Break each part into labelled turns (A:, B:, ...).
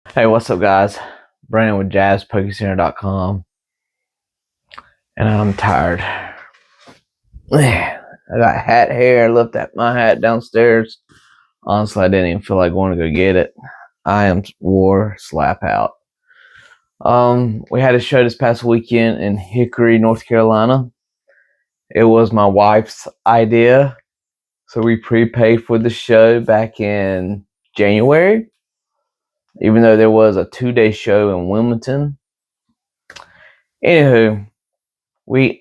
A: Hey, what's up, guys? Brandon with JazzPokeCenter.com, and I'm tired. I got hat hair. I left my hat downstairs. Honestly, I didn't even feel like going to go get it. I am wore slap out. We had a show this past weekend in Hickory, North Carolina. It was my wife's idea, so we prepaid for the show back in January, even though there was a 2-day show in Wilmington. Anywho,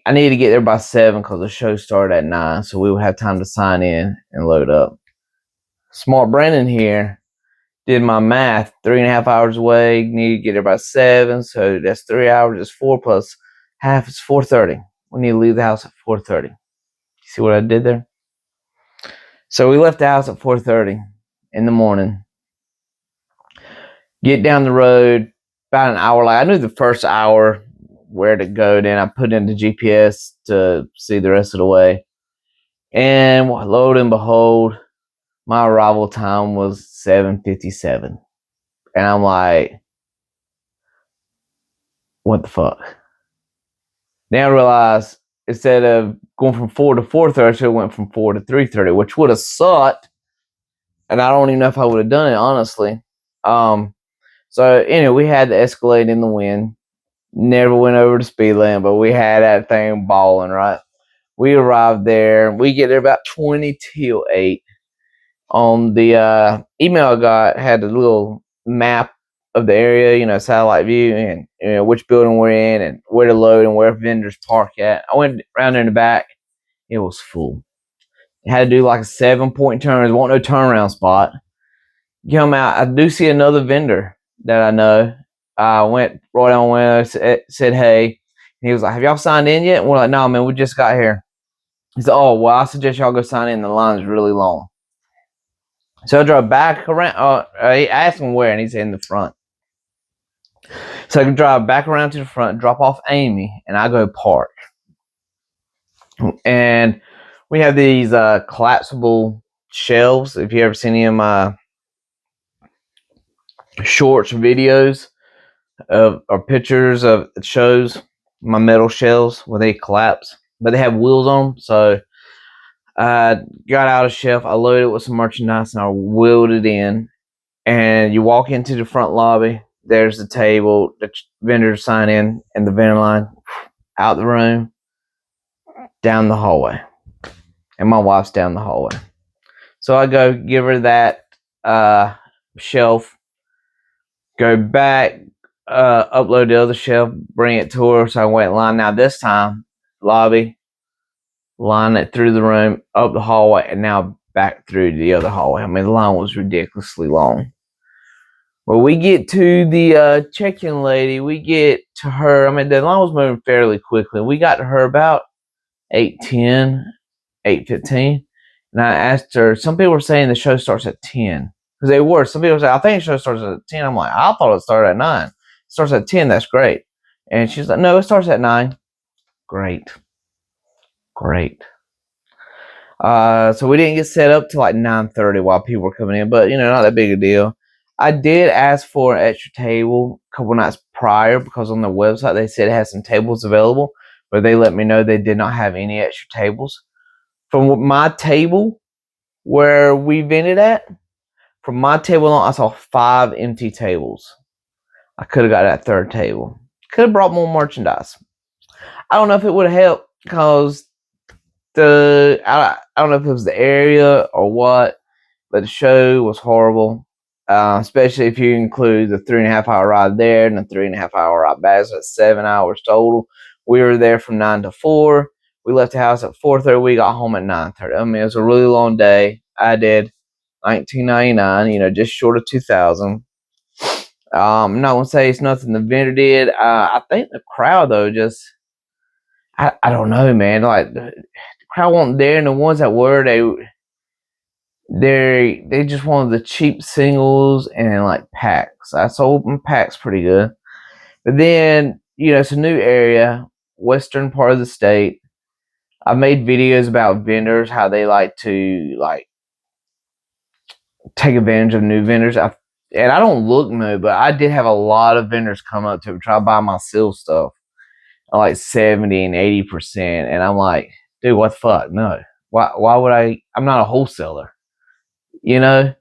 A: I needed to get there by 7 because the show started at 9, so we would have time to sign in and load up. Smart Brandon here did my math. 3.5 hours away, need to get there by 7, so that's 3 hours. It's 4 plus half is 4:30. We need to leave the house at 4:30. See what I did there? So we left the house at 4:30 in the morning. Get down the road about an hour. Like, I knew the first hour where to go. Then I put in the GPS to see the rest of the way. And lo and behold, my arrival time was 7:57. And I'm like, what the fuck? Now I realize instead of going from 4 to 4:30, I should have went from 4 to 3:30, which would have sucked. And I don't even know if I would have done it, honestly. So anyway, we had the Escalade in the wind. Never went over the speed limit, but we had that thing balling, right? We arrived there. We get there about 20 till 8. On the email I got had a little map of the area, satellite view, and which building we're in and where to load and where vendors park at. I went around there in the back. It was full. It had to do like a 7-point turn. There wasn't no turnaround spot. Come out. I do see another vendor that I know. I went right on when said hey. And he was like, "Have y'all signed in yet?" And we're like, "No, man, we just got here." He said, "Oh, well, I suggest y'all go sign in. The line is really long." So I drove back around. I asked him where, and he said in the front. So I can drive back around to the front, drop off Amy, and I go park. And we have these collapsible shelves. If you ever seen any of my shorts or videos or pictures of shows, my metal shelves where they collapse, but they have wheels on them. So I got out a shelf, I loaded it with some merchandise, and I wheeled it in. And you walk into the front lobby. There's the table, the vendors sign in, and the vendor line. Out the room, down the hallway, and my wife's down the hallway. So I go give her that shelf, go back, upload the other shelf, bring it to her. So I went line. Now this time, lobby, line it through the room, up the hallway, and now back through the other hallway. I mean, the line was ridiculously long. Well, we get to the check-in lady. We get to her. I mean, the line was moving fairly quickly. We got to her about 8:10, 8:15. And I asked her, some people were saying the show starts at 10. Because they were. Some people say, I think the show starts at 10. I'm like, I thought it started at 9. It starts at 10. That's great. And she's like, no, it starts at 9. Great. Great. So we didn't get set up till like 9:30 while people were coming in. But, not that big a deal. I did ask for an extra table a couple nights prior because on their website they said it had some tables available, but they let me know they did not have any extra tables. From my table where we vented at, from my table on, I saw 5 empty tables. I could have got that third table. Could have brought more merchandise. I don't know if it would have helped because I don't know if it was the area or what, but the show was horrible. Especially if you include the 3.5 hour ride there and the 3.5 hour ride back. So that's 7 hours total. We were there from 9 to 4. We left the house at 4:30. We got home at 9:30. I mean, it was a really long day. I did $19.99, just short of $2,000. I'm not gonna say it's nothing the vendor did. I think the crowd though, just I don't know, man. Like the crowd wasn't there, and the ones that were, they just wanted the cheap singles and like packs. I sold them packs pretty good. But then, it's a new area, western part of the state. I've made videos about vendors, how they like to take advantage of new vendors. and I don't look new, but I did have a lot of vendors come up to me try to buy my seal stuff at like 70 and 80%, and I'm like, dude, what the fuck? No, why would I? I'm not a wholesaler, you know.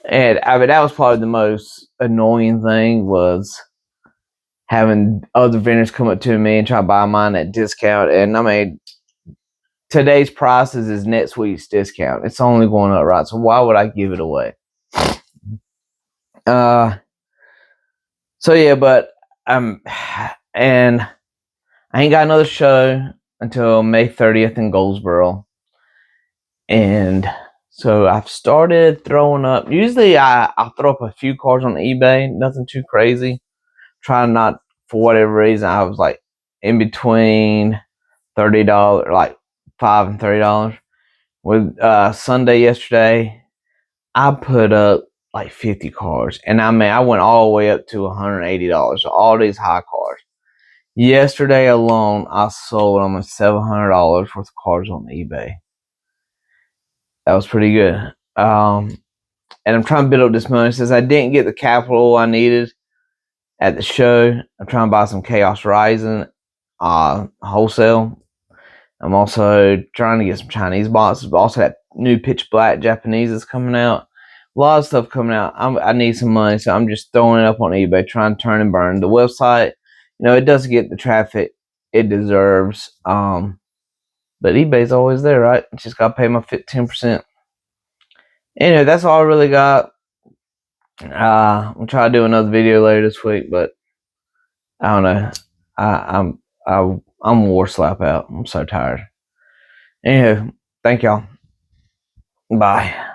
A: And I mean, that was probably the most annoying thing was having other vendors come up to me and try to buy mine at discount. And I mean, today's prices is next week's discount. It's only going up, right? So why would I give it away? Uh, so yeah, but and I ain't got another show until May 30th in Goldsboro, and so I've started throwing up. Usually, I'll throw up a few cars on eBay, nothing too crazy. Trying not, for whatever reason, I was like in between $30, like $5 and $30. With Sunday yesterday, I put up like 50 cars, and I mean, I went all the way up to $180. So all these high cars. Yesterday alone, I sold almost $700 worth of cars on eBay. That was pretty good. And I'm trying to build up this money since I didn't get the capital I needed at the show. I'm trying to buy some Chaos Rising wholesale. I'm also trying to get some Chinese boxes, but also that new Pitch Black Japanese is coming out. A lot of stuff coming out. I need some money, so I'm just throwing it up on eBay, trying to turn and burn. The website, it doesn't get the traffic it deserves. But eBay's always there, right? Just gotta pay my 10%. Anyway, that's all I really got. I'll try to do another video later this week, but I don't know. I'm war slap out. I'm so tired. Anywho, thank y'all. Bye.